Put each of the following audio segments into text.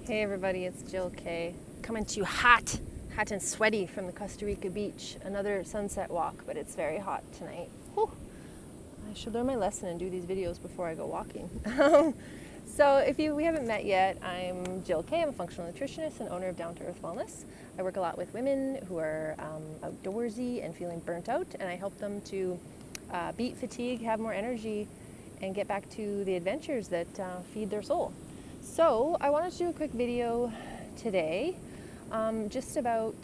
Hey everybody, it's Jill K. Coming to you hot and sweaty from the Costa Rica beach. Another sunset walk, but it's very hot tonight. Whew. I should learn my lesson and do these videos before I go walking. So if we haven't met yet, I'm Jill K. I'm a functional nutritionist and owner of Down to Earth Wellness. I work a lot with women who are outdoorsy and feeling burnt out, and I help them to beat fatigue, have more energy, and get back to the adventures that feed their soul. So I wanted to do a quick video today just about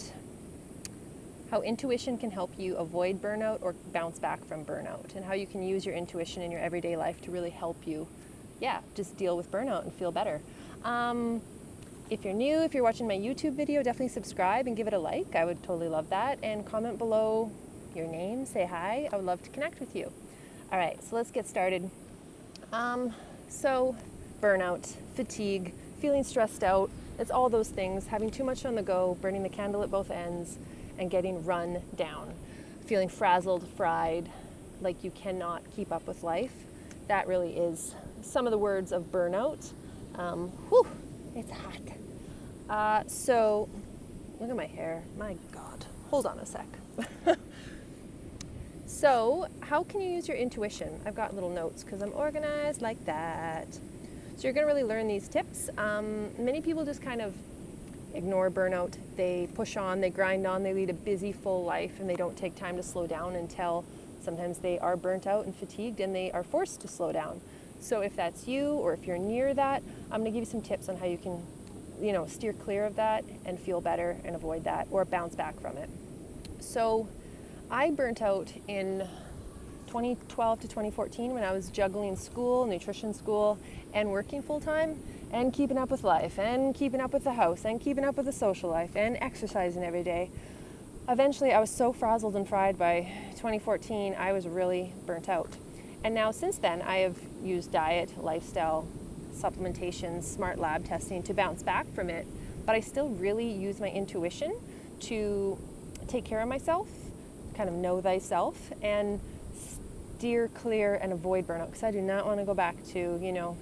how intuition can help you avoid burnout or bounce back from burnout, and how you can use your intuition in your everyday life to really help you, just deal with burnout and feel better. If you're new, if you're watching my YouTube video, definitely subscribe and give it a like. I would totally love that. And comment below your name, say hi. I would love to connect with you. All right, so let's get started. So burnout, fatigue, feeling stressed out, it's all those things, having too much on the go, burning the candle at both ends, and getting run down, feeling frazzled, fried, like you cannot keep up with life. That really is some of the words of burnout. It's hot. So look at my hair, my God, hold on a sec. So how can you use your intuition? I've got little notes because I'm organized like that. So you're going to really learn these tips. Many people just kind of ignore burnout. They push on, they grind on, they lead a busy, full life, and they don't take time to slow down until sometimes they are burnt out and fatigued and they are forced to slow down. So if that's you, or if you're near that, I'm going to give you some tips on how you can, steer clear of that and feel better and avoid that or bounce back from it. So I burnt out in 2012 to 2014 when I was juggling school, nutrition school, and working full-time, and keeping up with life, and keeping up with the house, and keeping up with the social life, and exercising every day. Eventually, I was so frazzled and fried by 2014, I was really burnt out. And now since then, I have used diet, lifestyle, supplementation, smart lab testing to bounce back from it, but I still really use my intuition to take care of myself, kind of know thyself, and steer clear and avoid burnout, because I do not want to go back to,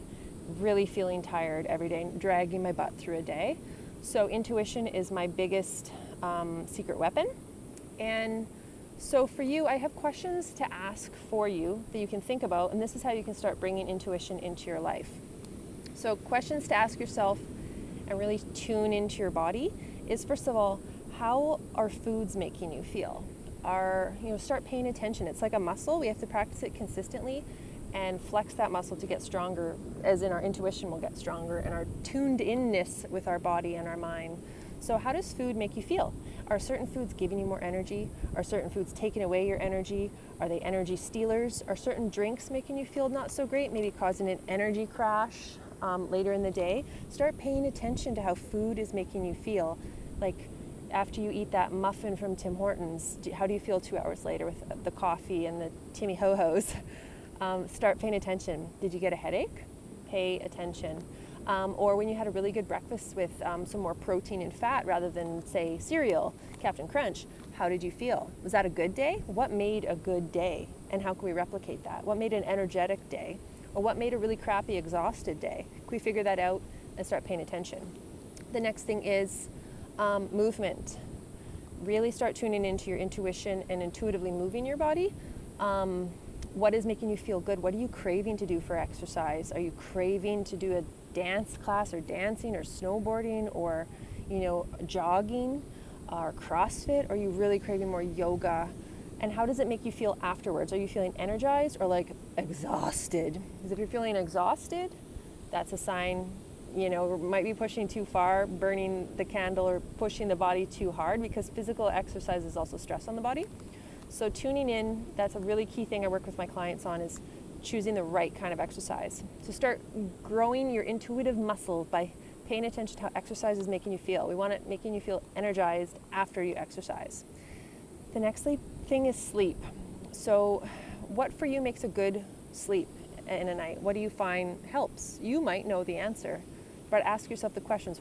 really feeling tired every day, dragging my butt through a day. So intuition is my biggest secret weapon. And so for you, I have questions to ask for you that you can think about, and this is how you can start bringing intuition into your life. So questions to ask yourself and really tune into your body is, first of all, how are foods making you feel? Start paying attention. It's like a muscle. We have to practice it consistently and flex that muscle to get stronger, as in our intuition will get stronger and our tuned inness with our body and our mind. So how does food make you feel? Are certain foods giving you more energy? Are certain foods taking away your energy? Are they energy stealers? Are certain drinks making you feel not so great, maybe causing an energy crash later in the day? Start paying attention to how food is making you feel. Like, after you eat that muffin from Tim Hortons, how do you feel 2 hours later with the coffee and the Timmy Ho-Hos? Start paying attention. Did you get a headache? Pay attention. Or when you had a really good breakfast with some more protein and fat rather than, say, cereal, Captain Crunch, how did you feel? Was that a good day? What made a good day? And how can we replicate that? What made an energetic day? Or what made a really crappy, exhausted day? Can we figure that out and start paying attention? The next thing is movement. Really start tuning into your intuition and intuitively moving your body. What is making you feel good? What are you craving to do for exercise? Are you craving to do a dance class or dancing or snowboarding or, jogging or CrossFit? Or are you really craving more yoga? And how does it make you feel afterwards? Are you feeling energized or like exhausted? Because if you're feeling exhausted, that's a sign might be pushing too far, burning the candle, or pushing the body too hard, because physical exercise is also stress on the body. So tuning in, that's a really key thing I work with my clients on, is choosing the right kind of exercise. So start growing your intuitive muscle by paying attention to how exercise is making you feel. We want it making you feel energized after you exercise. The next thing is sleep. So what for you makes a good sleep in a night? What do you find helps? You might know the answer, but ask yourself the questions.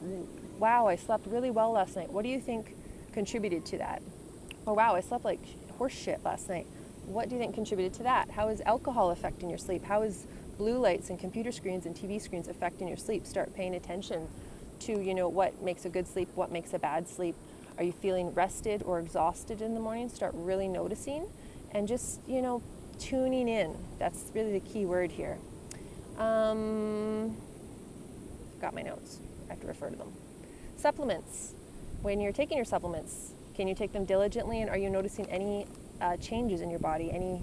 Wow, I slept really well last night. What do you think contributed to that? Or wow, I slept like horse shit last night. What do you think contributed to that? How is alcohol affecting your sleep? How is blue lights and computer screens and TV screens affecting your sleep? Start paying attention to, what makes a good sleep, what makes a bad sleep. Are you feeling rested or exhausted in the morning? Start really noticing and just, tuning in. That's really the key word here. Got my notes. I have to refer to them. Supplements. When you're taking your supplements, can you take them diligently, and are you noticing any changes in your body, any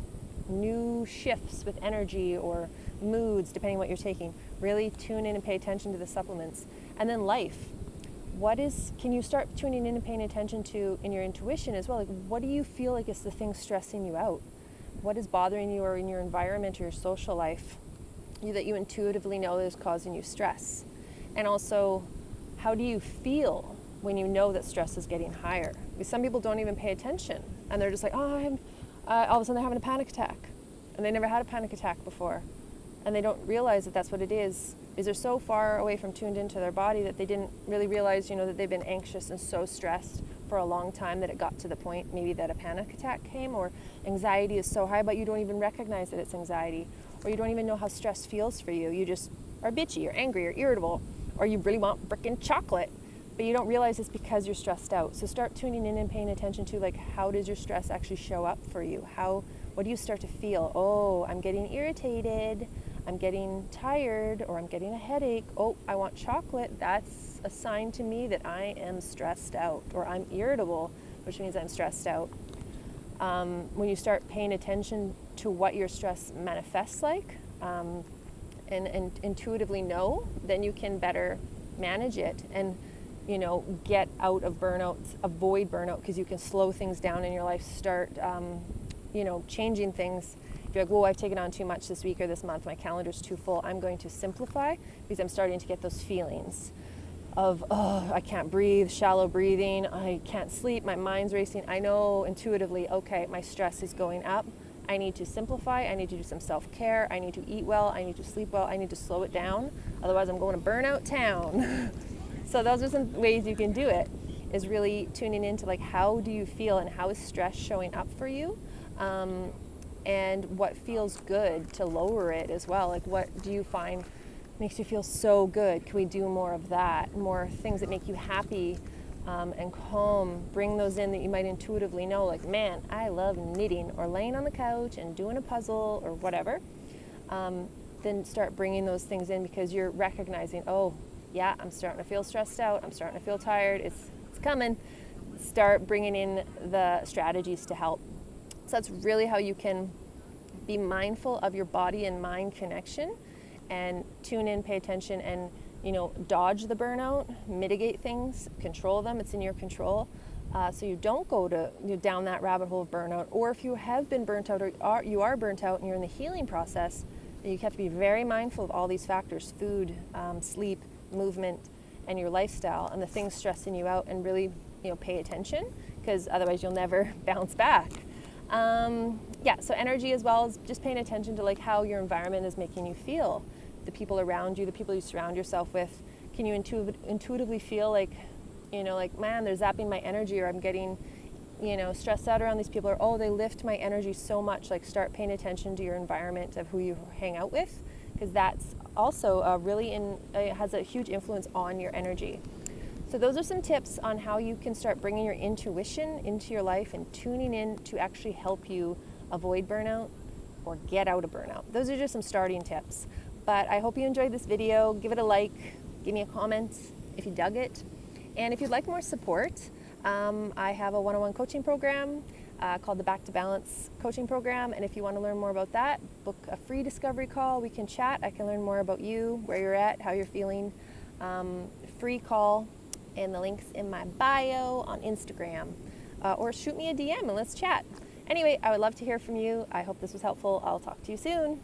new shifts with energy or moods, depending on what you're taking? Really tune in and pay attention to the supplements. And then life. Can you start tuning in and paying attention to in your intuition as well? Like, what do you feel like is the thing stressing you out? What is bothering you or in your environment or your social life that you intuitively know is causing you stress? And also, how do you feel when you know that stress is getting higher? Because some people don't even pay attention, and they're just like, all of a sudden they're having a panic attack, and they never had a panic attack before, and they don't realize that that's what it is they're so far away from tuned into their body that they didn't really realize, that they've been anxious and so stressed for a long time that it got to the point maybe that a panic attack came, or anxiety is so high but you don't even recognize that it's anxiety, or you don't even know how stress feels for you. You just are bitchy or angry or irritable, or you really want frickin' chocolate, but you don't realize it's because you're stressed out. So start tuning in and paying attention to, like, how does your stress actually show up for you? What do you start to feel? Oh, I'm getting irritated, I'm getting tired, or I'm getting a headache. Oh, I want chocolate. That's a sign to me that I am stressed out, or I'm irritable, which means I'm stressed out. When you start paying attention to what your stress manifests like, and intuitively know, then you can better manage it and, get out of burnout, avoid burnout, because you can slow things down in your life, start, changing things. If you're like, whoa, I've taken on too much this week or this month, my calendar's too full, I'm going to simplify, because I'm starting to get those feelings of, I can't breathe, shallow breathing, I can't sleep, my mind's racing. I know intuitively, okay, my stress is going up. I need to simplify, I need to do some self-care, I need to eat well, I need to sleep well, I need to slow it down, otherwise I'm going to burnout town. So those are some ways you can do it, is really tuning into, like, how do you feel and how is stress showing up for you? And what feels good to lower it as well. Like, what do you find makes you feel so good? Can we do more of that? More things that make you happy and calm. Bring those in that you might intuitively know, like, man, I love knitting, or laying on the couch and doing a puzzle or whatever. Then start bringing those things in, because you're recognizing, oh, yeah, I'm starting to feel stressed out. I'm starting to feel tired. It's coming. Start bringing in the strategies to help. So that's really how you can be mindful of your body and mind connection, and tune in, pay attention, and dodge the burnout, mitigate things, control them. It's in your control, so you don't go down that rabbit hole of burnout. Or if you have been burnt out, or you are burnt out and you're in the healing process, then you have to be very mindful of all these factors: food, sleep, movement, and your lifestyle, and the things stressing you out, and really pay attention, because otherwise you'll never bounce back. So energy as well, is just paying attention to, like, how your environment is making you feel, the people around you, the people you surround yourself with. Can you intuitively feel like, man, they're zapping my energy, or I'm getting, stressed out around these people, or, oh, they lift my energy so much. Like, start paying attention to your environment of who you hang out with, because that's also has a huge influence on your energy. So those are some tips on how you can start bringing your intuition into your life and tuning in to actually help you avoid burnout or get out of burnout. Those are just some starting tips. But I hope you enjoyed this video. Give it a like, give me a comment if you dug it. And if you'd like more support, I have a one-on-one coaching program called the Back to Balance coaching program. And if you want to learn more about that, book a free discovery call. We can chat. I can learn more about you, where you're at, how you're feeling. Free call. And the link's in my bio on Instagram, or shoot me a DM and let's chat. Anyway, I would love to hear from you. I hope this was helpful. I'll talk to you soon.